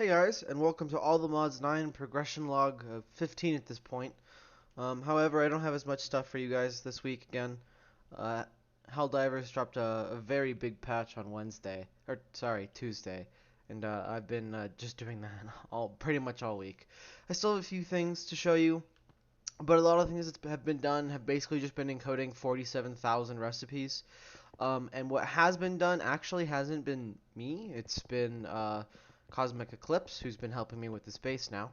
Hey guys, and welcome to All the Mods 9 progression log 15 at this point. However, I don't have as much stuff for you guys this week again. Uh, Helldivers dropped a very big patch on Wednesday, or sorry, Tuesday, and I've been just doing that pretty much all week. I still have a few things to show you, but a lot of things that have been done have basically just been encoding 47,000 recipes. And what has been done actually hasn't been me. It's been Cosmic Eclipse, who's been helping me with this base now.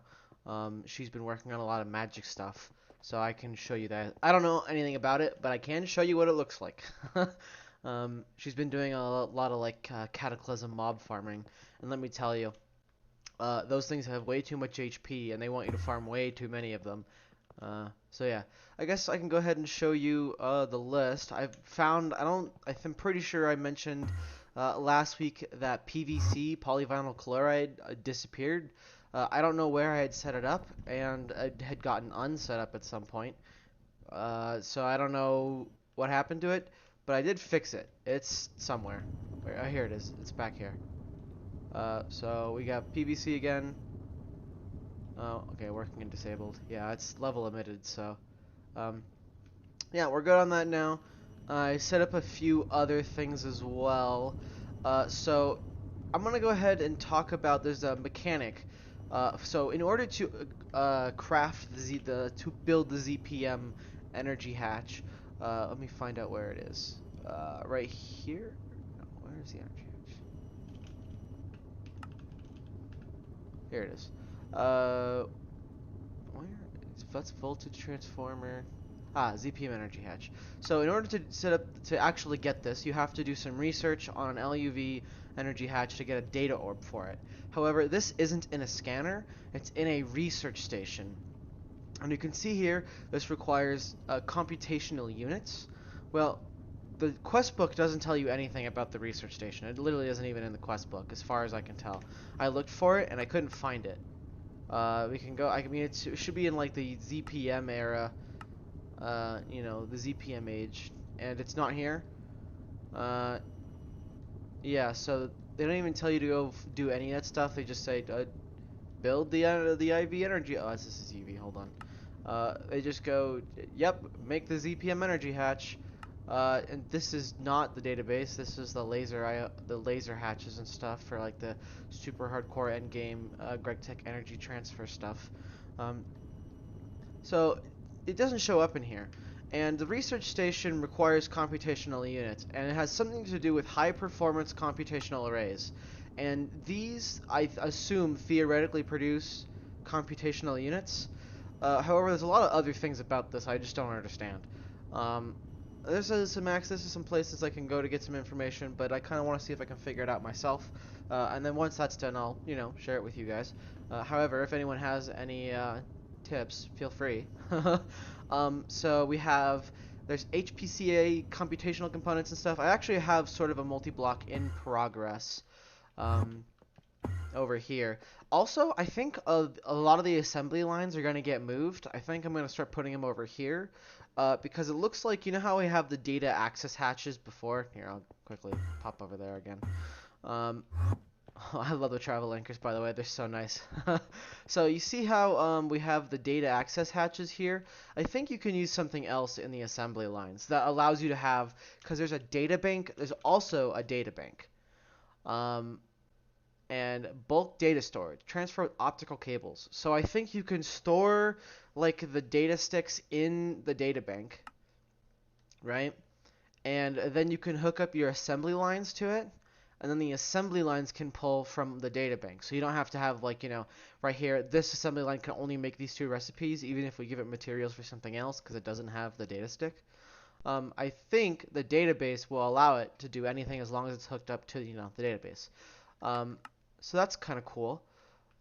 She's been working on a lot of magic stuff, so I can show you that. I don't know anything about it, but I can show you what it looks like. She's been doing a lot of like Cataclysm mob farming, and let me tell you, those things have way too much HP, and they want you to farm way too many of them. So yeah, I guess I can go ahead and show you the list. I've found, I'm pretty sure I mentioned last week that PVC, polyvinyl chloride, disappeared. I don't know where I had set it up, and it had gotten unset up at some point. So I don't know what happened to it, but I did fix it. It's somewhere. Here it is. It's back here. So we got PVC again. Oh, okay, working and disabled. Yeah, it's level emitted, so um, yeah, we're good on that now. I set up a few other things as well. So I'm gonna go ahead and talk about there's a mechanic. So in order to craft to build the ZPM energy hatch, let me find out where it is. Right here? No, where is the energy hatch? Here it is. Where? That's voltage transformer. ZPM energy hatch. So in order to set up to actually get this, you have to do some research on an LUV energy hatch to get a data orb for it. However, this isn't in a scanner; it's in a research station. And you can see here, this requires computational units. Well, the quest book doesn't tell you anything about the research station. It literally isn't even in the quest book, as far as I can tell. I looked for it and I couldn't find it. We can go. I mean, it should be in like the ZPM era. The ZPM age, and it's not here. Uh, yeah. So they don't even tell you to go do any of that stuff. They just say build the IV energy. Oh, this is UV. Hold on. They just go, yep, make the ZPM energy hatch. And this is not the database. This is the laser hatches and stuff for like the super hardcore endgame Greg Tech energy transfer stuff. Um, so it doesn't show up in here. And the research station requires computational units, and it has something to do with high performance computational arrays. And these, I assume, theoretically produce computational units. However, there's a lot of other things about this I just don't understand. Um, this is some places I can go to get some information, but I kind of want to see if I can figure it out myself. And then once that's done, I'll, share it with you guys. However, if anyone has any tips, feel free. So there's HPCA computational components and stuff. I actually have sort of a multi-block in progress. Um, Over here. Also, I think a lot of the assembly lines are going to get moved. I think I'm going to start putting them over here because it looks like, you know how we have the data access hatches before? Here, I'll quickly pop over there again. Um, I love the travel anchors, by the way. They're so nice. So you see how we have the data access hatches here? I think you can use something else in the assembly lines that allows you to have, because there's a data bank, there's also a data bank. And bulk data storage, transfer with optical cables. So I think you can store like the data sticks in the data bank, right? And then you can hook up your assembly lines to it, and then the assembly lines can pull from the data bank. So you don't have to have like, right here, this assembly line can only make these two recipes, even if we give it materials for something else, because it doesn't have the data stick. I think the database will allow it to do anything as long as it's hooked up to, the database. So that's kind of cool.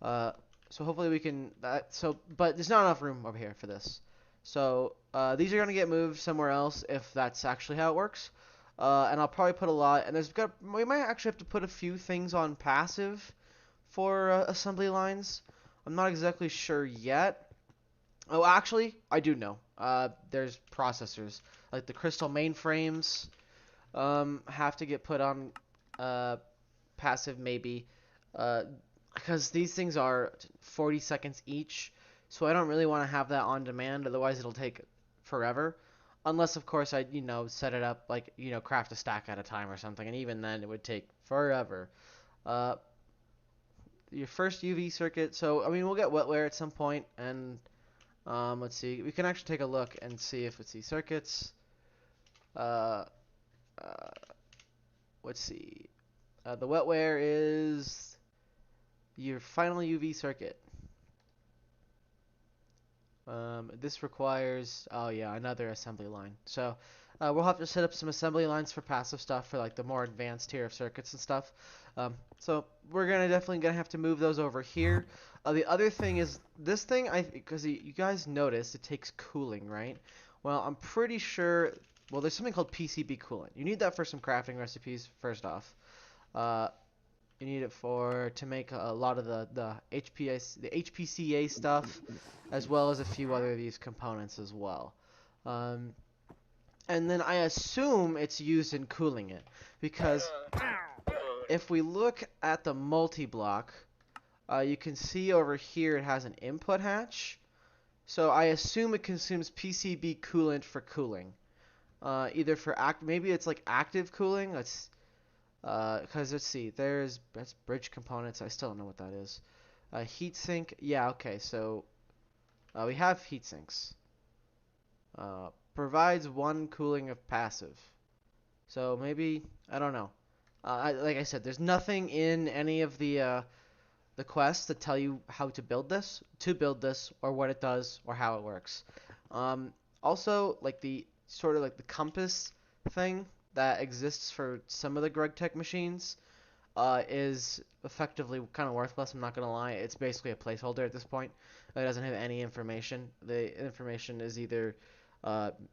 So hopefully we can but there's not enough room over here for this. So these are gonna get moved somewhere else if that's actually how it works. And I'll probably put a lot. And we might actually have to put a few things on passive for assembly lines. I'm not exactly sure yet. Oh, actually, I do know. There's processors like the crystal mainframes have to get put on passive maybe. Uh, because these things are 40 seconds each, so I don't really want to have that on demand. Otherwise, it'll take forever. Unless, of course, I set it up like craft a stack at a time or something, and even then it would take forever. Uh, your first UV circuit. So I mean, we'll get wetware at some point, and let's see. We can actually take a look and see if it's the circuits. Uh, uh, let's see. The wetware is your final UV circuit. This requires, oh yeah, another assembly line. So we'll have to set up some assembly lines for passive stuff for like the more advanced tier of circuits and stuff. So we're definitely gonna have to move those over here. The other thing is this thing, because you guys noticed it takes cooling, right? Well, I'm pretty sure. Well, there's something called PCB coolant. You need that for some crafting recipes. First off, uh, you need it to make a lot of the HPCA stuff, as well as a few other of these components as well. Um, and then I assume it's used in cooling it, because if we look at the multi-block, you can see over here it has an input hatch. So I assume it consumes PCB coolant for cooling. Either for maybe it's like active cooling. Because let's see, that's bridge components. I still don't know what that is. Heatsink. Yeah, okay. So we have heat sinks. Provides one cooling of passive. So maybe I don't know. Like I said, there's nothing in any of the quests that tell you how to build this, or what it does, or how it works. Also, like the sort of like the compass thing that exists for some of the GregTech machines is effectively kind of worthless. I'm not gonna lie. It's basically a placeholder at this point. It doesn't have any information. The information is either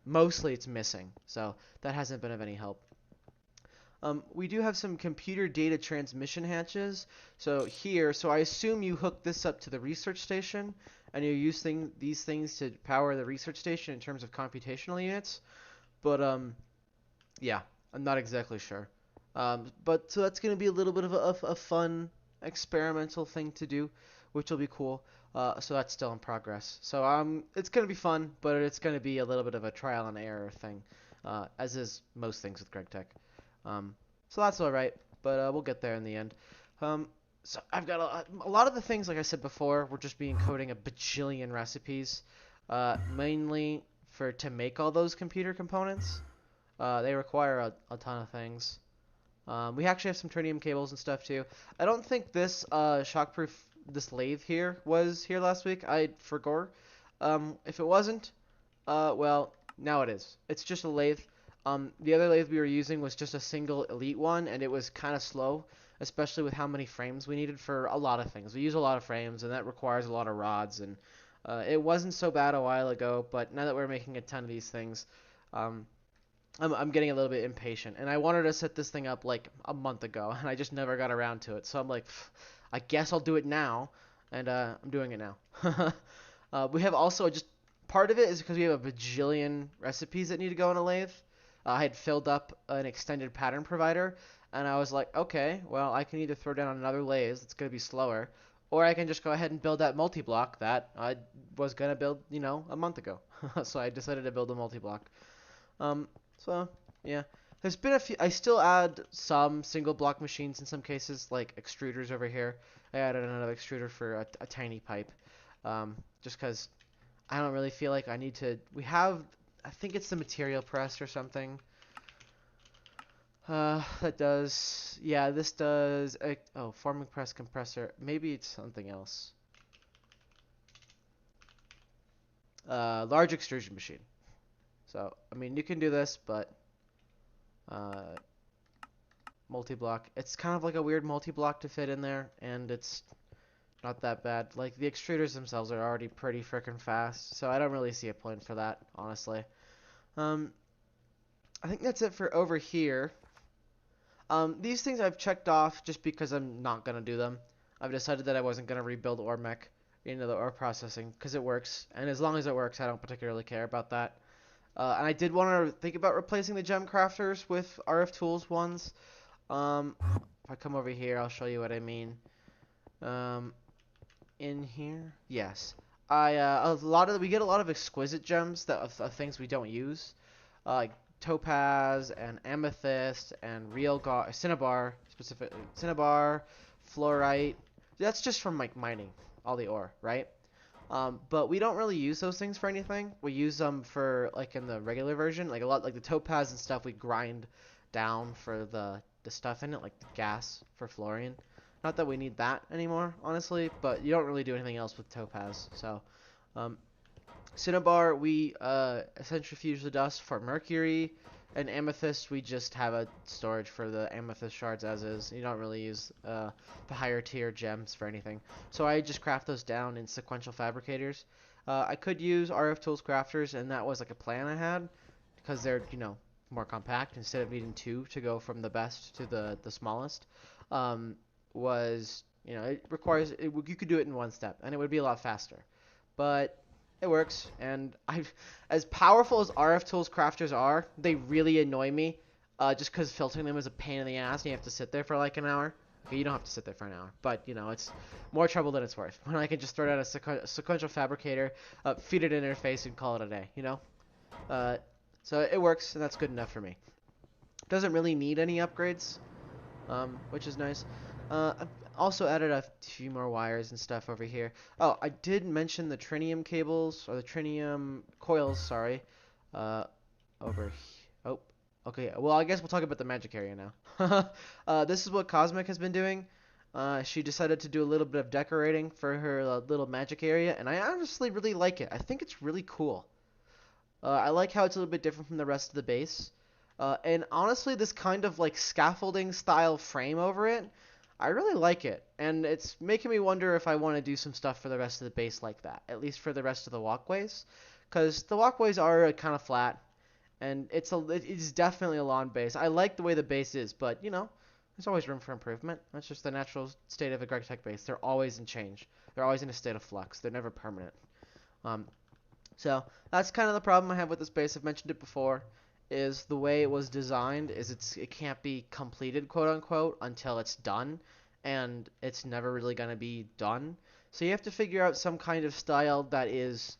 mostly it's missing, so that hasn't been of any help. We do have some computer data transmission hatches. So I assume you hook this up to the research station, and you're using these things to power the research station in terms of computational units. But yeah, I'm not exactly sure. But so that's going to be a little bit of a fun experimental thing to do, which will be cool. So that's still in progress. So it's going to be fun, but it's going to be a little bit of a trial and error thing, as is most things with GregTech. So that's all right, but we'll get there in the end. So I've got a lot of the things, like I said before, we're just encoding a bajillion recipes, mainly to make all those computer components. They require a ton of things. We actually have some tritium cables and stuff too. I don't think this shockproof, this lathe here was here last week. I forgor. If it wasn't, well, now it is. It's just a lathe. The other lathe we were using was just a single elite one, and it was kind of slow, especially with how many frames we needed for a lot of things. We use a lot of frames, and that requires a lot of rods, and it wasn't so bad a while ago, but now that we're making a ton of these things, I'm getting a little bit impatient, and I wanted to set this thing up like a month ago, and I just never got around to it. So I'm like, I guess I'll do it now, and I'm doing it now. We have also just part of it is because we have a bajillion recipes that need to go in a lathe. I had filled up an extended pattern provider, and I was like, okay, well, I can either throw down another lathe that's going to be slower, or I can just go ahead and build that multi-block that I was going to build, a month ago. So I decided to build a multi-block. So, yeah. There's been a few. I still add some single block machines in some cases, like extruders over here. I added another extruder for a tiny pipe, just because I don't really feel like I need to. I think it's the material press or something. That does. Yeah, this does. Forming press compressor. Maybe it's something else. Large extrusion machine. So, I mean, you can do this, but multi-block. It's kind of like a weird multi-block to fit in there, and it's not that bad. Like, the extruders themselves are already pretty freaking fast, so I don't really see a point for that, honestly. I think that's it for over here. These things I've checked off just because I'm not going to do them. I've decided that I wasn't going to rebuild ore mech, the ore processing, because it works, and as long as it works, I don't particularly care about that. And I did want to think about replacing the gem crafters with RF Tools ones. If I come over here, I'll show you what I mean. Um, in here, yes. We get a lot of exquisite gems that of things we don't use, like topaz and amethyst and cinnabar, cinnabar, fluorite. That's just from like mining all the ore, right? But we don't really use those things for anything. We use them for like in the regular version, like a lot like the topaz and stuff. We grind down for the stuff in it, like the gas for fluorine. Not that we need that anymore, honestly, but you don't really do anything else with topaz. So, um, cinnabar we centrifuge the dust for mercury, and amethyst we just have a storage for the amethyst shards as is. You don't really use the higher tier gems for anything. So I just craft those down in sequential fabricators. I could use RF Tools crafters, and that was like a plan I had because they're more compact instead of needing two to go from the best to the smallest. Um, was it requires you could do it in one step and it would be a lot faster, but it works. And I, as powerful as RF Tools crafters are, they really annoy me. Just because filtering them is a pain in the ass, and you have to sit there for like an hour. Okay, you don't have to sit there for an hour, but it's more trouble than it's worth. When I can just throw down a sequential fabricator, feed it an interface, and call it a day. Uh, so it works, and that's good enough for me. Doesn't really need any upgrades, which is nice. I've also added a few more wires and stuff over here. Oh, I did mention the trinium cables, or the trinium coils, sorry. Uh, over here. Oh, okay. Well, I guess we'll talk about the magic area now. This is what Cosmic has been doing. She decided to do a little bit of decorating for her little magic area, and I honestly really like it. I think it's really cool. I like how it's a little bit different from the rest of the base. And honestly, this kind of like scaffolding style frame over it, I really like it. And it's making me wonder if I want to do some stuff for the rest of the base like that, at least for the rest of the walkways. Because the walkways are kind of flat, and it's definitely a lawn base. I like the way the base is, but there's always room for improvement. That's just the natural state of a Tech base. They're always in change. They're always in a state of flux. They're never permanent. Um, so that's kind of the problem I have with this base. I've mentioned it before. Is the way it was designed is it can't be completed, quote unquote, until it's done, and it's never really gonna be done. So you have to figure out some kind of style that is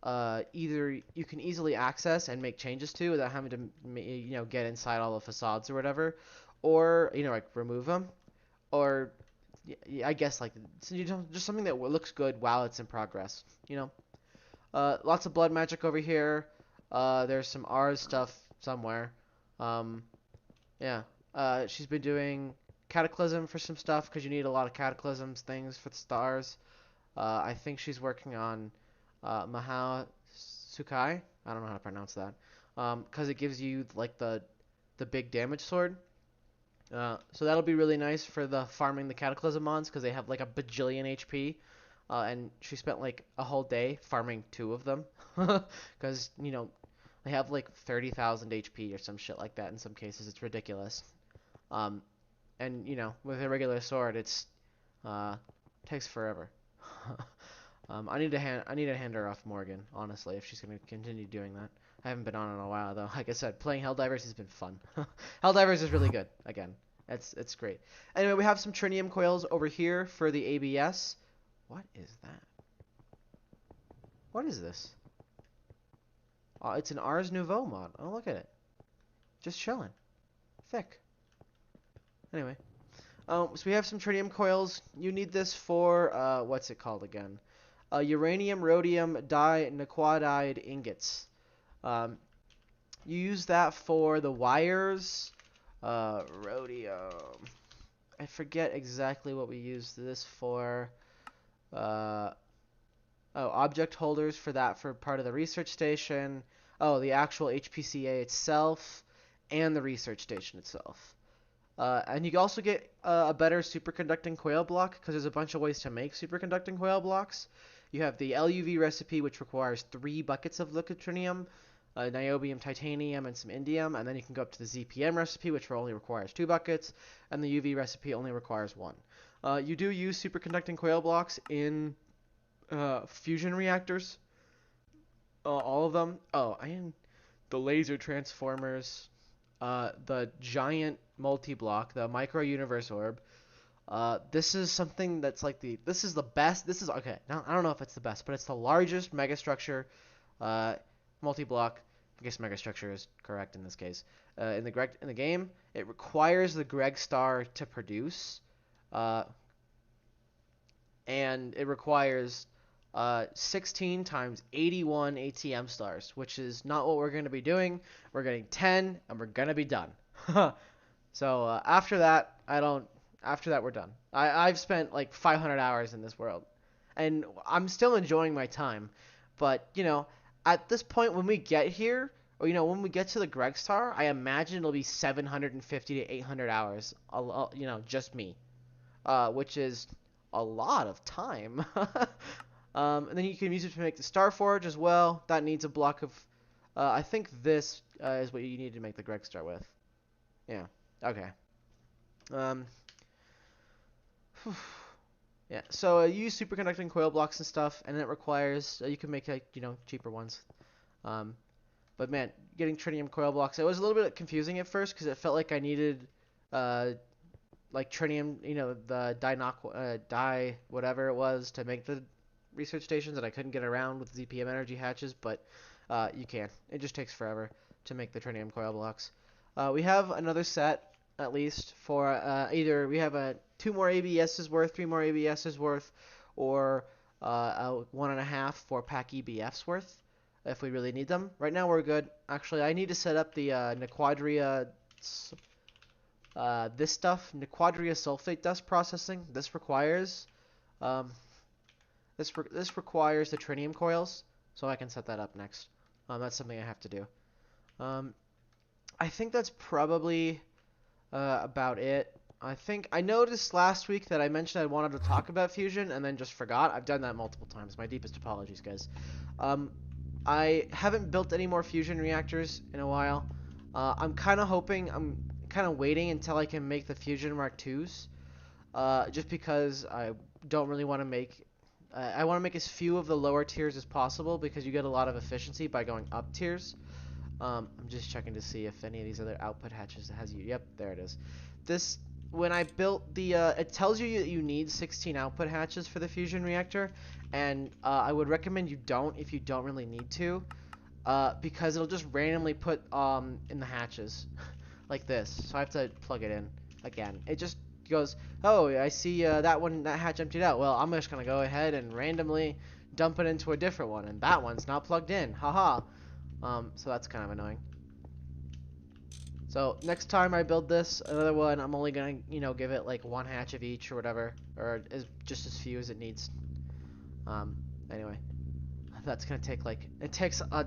either you can easily access and make changes to without having to get inside all the facades or whatever, or like remove them, or I guess like just something that looks good while it's in progress. Lots of blood magic over here. There's some R's stuff somewhere. Um, yeah. She's been doing Cataclysm for some stuff because you need a lot of Cataclysms things for the stars. I think she's working on Maha Sukai. I don't know how to pronounce that. Because it gives you like the big damage sword. So that'll be really nice for the farming the Cataclysm mons because they have like a bajillion HP. And she spent like a whole day farming two of them because they have like 30,000 HP or some shit like that in some cases. It's ridiculous. Um, and with a regular sword, it's takes forever. I need to hand her off Morgan, honestly, if she's gonna continue doing that. I haven't been on in a while though. Like I said, playing Helldivers has been fun. Helldivers is really good. Again, it's great. Anyway, we have some trinium coils over here for the ABS. What is that? What is this? It's an Ars Nouveau mod. Oh, look at it. Just chilling. Thick. Anyway. So we have some tritium coils. You need this for, what's it called again? Uranium, rhodium, dinucleotide ingots. You use that for the wires. Rhodium. I forget exactly what we used this for. Object holders for that for part of the research station. Oh, the actual HPCA itself and the research station itself. And you can also get a better superconducting coil block because there's a bunch of ways to make superconducting coil blocks. You have the LUV recipe, which requires 3 buckets of liquid trinium, niobium, titanium, and some indium. And then you can go up to the ZPM recipe, which only requires 2 buckets, and the UV recipe only requires 1. You do use superconducting coil blocks in fusion reactors. All of them. Oh, and the laser transformers, the giant multi-block, the micro universe orb, This is something that's like this is the best. This is okay. Now I don't know if it's the best, but it's the largest megastructure, uh, multi-block. I guess megastructure is correct in this case. In the game, it requires the Greg star to produce, uh, and it requires 16 times 81 ATM stars, which is not what we're going to be doing. We're getting 10, and we're going to be done. So after that, I don't. After that, we're done. I've spent like 500 hours in this world, and I'm still enjoying my time. But at this point, when we get here, or when we get to the Greg Star, I imagine it'll be 750 to 800 hours. Just me, which is a lot of time. And then you can use it to make the Star Forge as well. That needs a block of. I think this is what you need to make the Greg Star with. Yeah. Okay. Um, yeah. So you use superconducting coil blocks and stuff, and it requires you can make cheaper ones. Um, but man, getting tritium coil blocks, it was a little bit confusing at first because it felt like I needed uh like tritium, the dye whatever it was to make the research stations that I couldn't get around with ZPM energy hatches, but you can. It just takes forever to make the tritium coil blocks. We have another set at least for either we have a 2 more ABSs worth, 3 more ABSs worth, or a 1.5 4-pack EBFs worth if we really need them. Right now we're good. Actually, I need to set up the Nequadria this stuff, Nequadria sulfate dust processing. This requires um, this requires the tritium coils, so I can set that up next. That's something I have to do. Um, I think that's probably about it. I noticed last week that I mentioned I wanted to talk about fusion and then just forgot. I've done that multiple times. My deepest apologies, guys. I haven't built any more fusion reactors in a while. I'm kind of waiting until I can make the fusion Mark IIs. Just because I don't really want to make. I want to make as few of the lower tiers as possible because you get a lot of efficiency by going up tiers. I'm just checking to see if any of these other output hatches has you. Yep, there it is. When I built the, it tells you that you need 16 output hatches for the fusion reactor, and I would recommend you don't if you don't really need to, because it'll just randomly put in the hatches, like this. So I have to plug it in again. It just goes, oh, I see that hatch emptied out. Well, I'm just gonna go ahead and randomly dump it into a different one, and that one's not plugged in. Haha. So that's kind of annoying. So next time I build this, another one, I'm only gonna, give it like 1 hatch of each or whatever, or just as few as it needs. Anyway, that's gonna take it takes a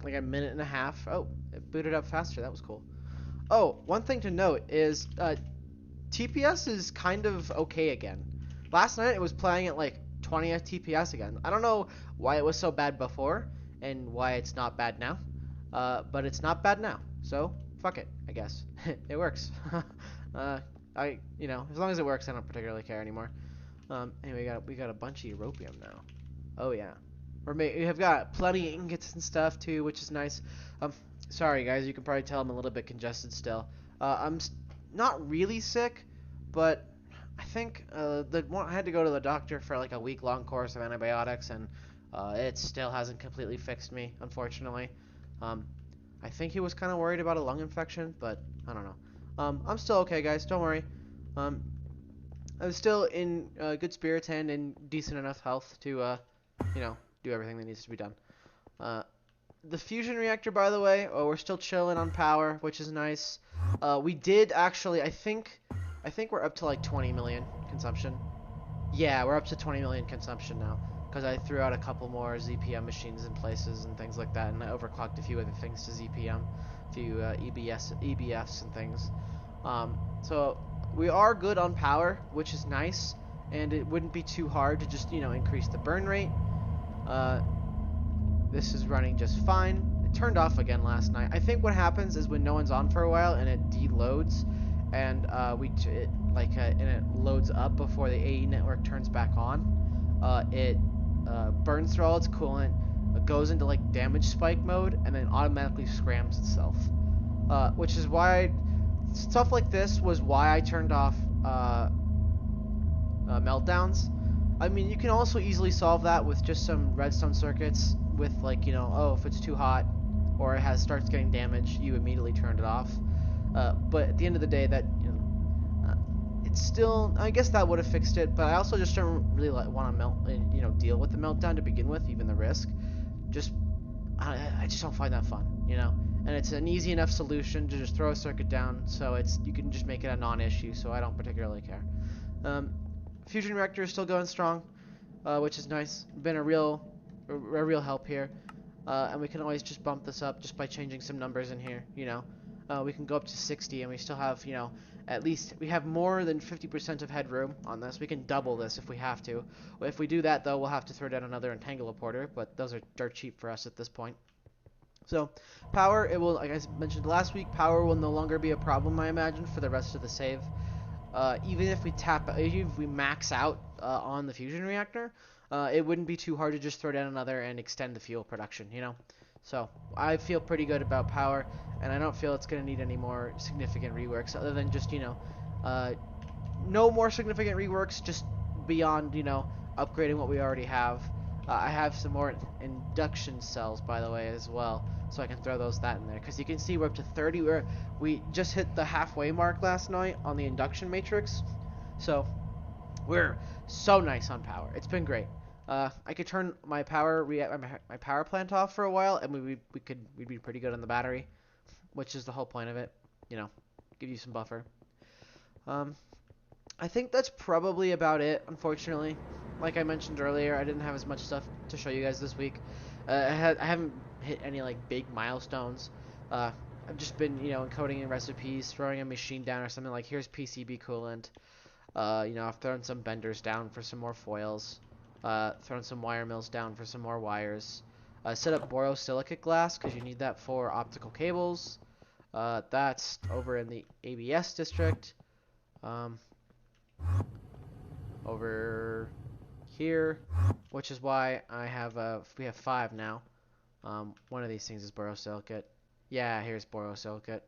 1.5 minutes. Oh, it booted up faster. That was cool. Oh, one thing to note is TPS is kind of okay again. Last night it was playing at like 20 TPS again. I don't know why it was so bad before and why it's not bad now, but it's not bad now. So fuck it, I guess. It works. As long as it works, I don't particularly care anymore. Anyway, we got a bunch of europium now. Oh yeah, we have got plenty of ingots and stuff too, which is nice. Sorry guys, you can probably tell I'm a little bit congested still. I'm not really sick, but I think I had to go to the doctor for like a week-long course of antibiotics, and it still hasn't completely fixed me, unfortunately. I think he was kind of worried about a lung infection, but I don't know. I'm still okay, guys. Don't worry. I'm still in good spirits and in decent enough health to, do everything that needs to be done. The fusion reactor, by the way, we're still chilling on power, which is nice. We did actually, I think we're up to like 20 million consumption. Yeah, we're up to 20 million consumption now, because I threw out a couple more ZPM machines in places and things like that, and I overclocked a few other things to ZPM, a few EBFs and things. So we are good on power, which is nice, and it wouldn't be too hard to just, increase the burn rate. This is running just fine. It turned off again last night. I think what happens is when no one's on for a while and it deloads, and it loads up before the AE network turns back on. It burns through all its coolant, goes into like damage spike mode, and then automatically scrams itself. Which is why stuff like this was why I turned off meltdowns. I mean, you can also easily solve that with just some redstone circuits with like, oh, if it's too hot or it starts getting damaged, you immediately turn it off. But at the end of the day, that it's still, I guess that would have fixed it. But I also just don't really want to deal with the meltdown to begin with, even the risk. Just I just don't find that fun. And it's an easy enough solution to just throw a circuit down, so you can just make it a non-issue. So I don't particularly care. Fusion reactor is still going strong, which is nice. Been a real help here. And we can always just bump this up just by changing some numbers in here. We can go up to 60, and we still have, at least we have more than 50% of headroom on this. We can double this if we have to. If we do that, though, we'll have to throw down another entangler, but those are dirt cheap for us at this point. So, power, it will, like I mentioned last week, power will no longer be a problem, I imagine, for the rest of the save. Even if we max out on the fusion reactor, it wouldn't be too hard to just throw down another and extend the fuel production. So I feel pretty good about power, and I don't feel it's going to need any more significant reworks other than just, no more significant reworks, just beyond, upgrading what we already have. I have some more induction cells, by the way, as well, so I can throw that in there. Because you can see we're up to 30. We just hit the halfway mark last night on the induction matrix. So we're so nice on power. It's been great. I could turn my power plant off for a while, and we'd be pretty good on the battery, which is the whole point of it. Give you some buffer. I think that's probably about it, unfortunately. Like I mentioned earlier, I didn't have as much stuff to show you guys this week. I haven't hit any like big milestones. I've just been, encoding in recipes, throwing a machine down or something like here's PCB coolant. I've thrown some benders down for some more foils. Thrown some wire mills down for some more wires. Set up borosilicate glass because you need that for optical cables. That's over in the ABS district. Over here, which is why we have 5 now. One of these things is borosilicate. Yeah, here's borosilicate.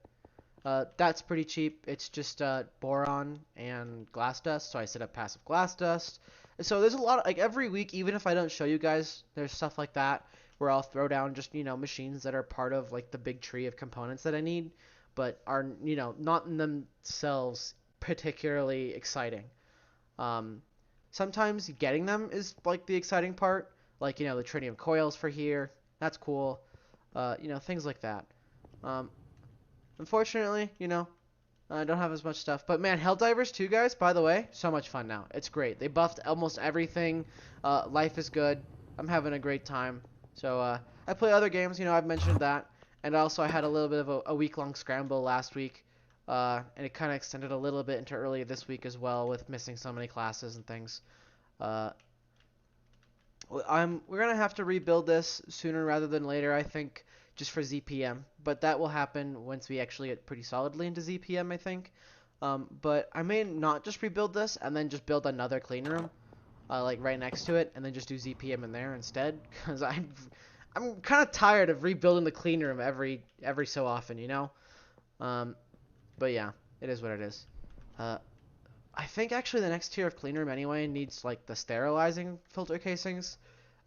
That's pretty cheap. It's just boron and glass dust, so I set up passive glass dust. So there's a lot of, like, every week, even if I don't show you guys, there's stuff like that where I'll throw down just, machines that are part of like the big tree of components that I need, but are, not in themselves particularly exciting. Sometimes getting them is like the exciting part, like, the tritium coils for here. That's cool. Things like that. Unfortunately, I don't have as much stuff. But man, Helldivers 2, guys, by the way, so much fun now. It's great. They buffed almost everything. Life is good. I'm having a great time. So I play other games, I've mentioned that. And also I had a little bit of a week-long scramble last week. And it kind of extended a little bit into early this week as well with missing so many classes and things. We're going to have to rebuild this sooner rather than later, I think, just for ZPM. But that will happen once we actually get pretty solidly into ZPM, I think. But I may not just rebuild this and then just build another clean room, like right next to it, and then just do ZPM in there instead. Because I'm kind of tired of rebuilding the clean room every so often, But yeah, it is what it is. I think actually the next tier of clean room anyway needs like the sterilizing filter casings.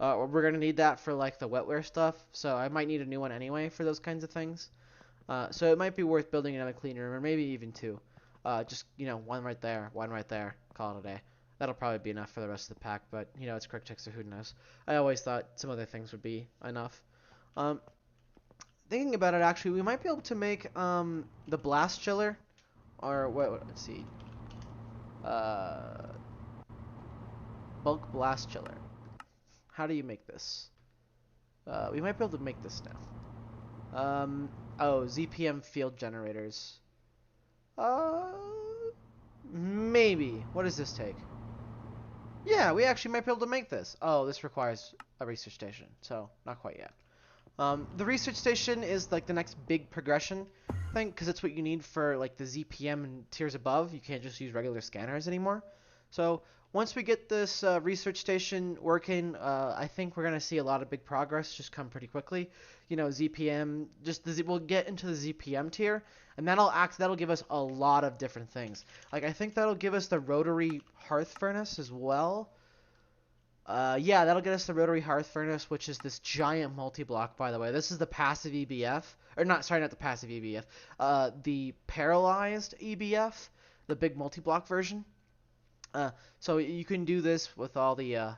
We're going to need that for like the wetware stuff, so I might need a new one anyway for those kinds of things. So it might be worth building another clean room, or maybe even 2. Just, one right there, call it a day. That'll probably be enough for the rest of the pack, but, it's Cryptic, so who knows. I always thought some other things would be enough. Thinking about it, actually, we might be able to make the blast chiller, or let's see, bulk blast chiller. How do you make this? We might be able to make this now. ZPM field generators. Maybe. What does this take? Yeah, we actually might be able to make this. Oh, this requires a research station, so not quite yet. The research station is like the next big progression thing, because it's what you need for like the ZPM and tiers above. You can't just use regular scanners anymore. So once we get this research station working, I think we're gonna see a lot of big progress just come pretty quickly. You know, ZPM, we'll get into the ZPM tier, and that'll give us a lot of different things. Like I think that'll give us the rotary hearth furnace as well. Yeah, that'll get us the rotary hearth furnace, which is this giant multi-block, by the way. This is the passive EBF, or not, sorry, not the passive EBF. The paralyzed EBF, the big multi-block version. So you can do this with all the,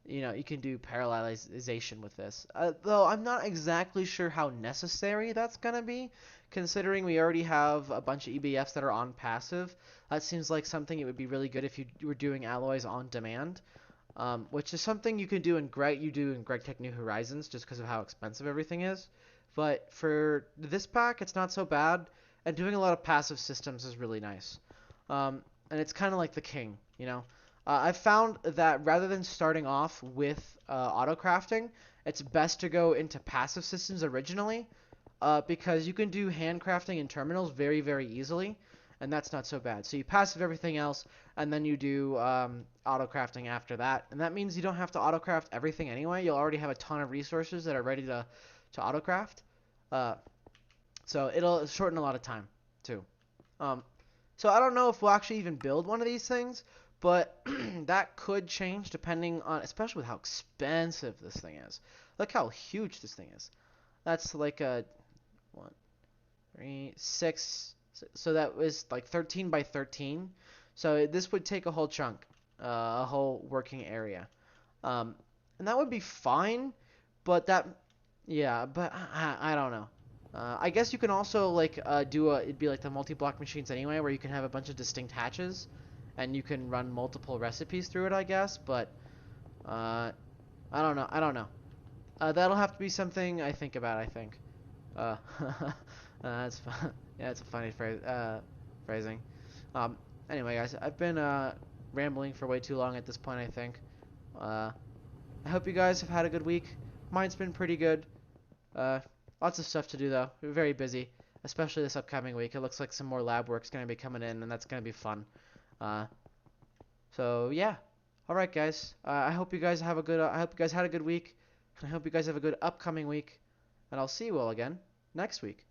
you can do parallelization with this. Though I'm not exactly sure how necessary that's gonna be, considering we already have a bunch of EBFs that are on passive. That seems like something it would be really good if you were doing alloys on demand. Which is something you can do in Greg Tech New Horizons just because of how expensive everything is. But for this pack, it's not so bad, and doing a lot of passive systems is really nice. And it's kind of like the king, you know. I've found that rather than starting off with auto crafting, it's best to go into passive systems originally, because you can do handcrafting in terminals very, very easily, and that's not so bad. So you passive everything else, and then you do auto crafting after that, and that means you don't have to auto craft everything anyway. You'll already have a ton of resources that are ready to auto craft, uh, so it'll shorten a lot of time too. Um, so I don't know if we'll actually even build one of these things, but that could change depending on, especially with how expensive this thing is. Look how huge this thing is. That's like a one, three, six. So that was like 13 by 13. So this would take a whole chunk, a whole working area. Um, and that would be fine, but yeah, but I don't know. I guess you can also like it'd be like the multi-block machines anyway, where you can have a bunch of distinct hatches, and you can run multiple recipes through it, I guess. But uh, I don't know. I don't know. That'll have to be something I think about. I think. Uh, that's fun. Yeah, it's a funny phrasing. Um, anyway, guys, I've been rambling for way too long at this point, I think. Uh, I hope you guys have had a good week. Mine's been pretty good. Uh, Lots of stuff to do though. We're very busy, especially this upcoming week. It looks like some more lab work's gonna be coming in, and that's gonna be fun. Uh, so yeah. All right, guys. I hope you guys have a good. I hope you guys had a good week, and I hope you guys have a good upcoming week. And I'll see you all again next week.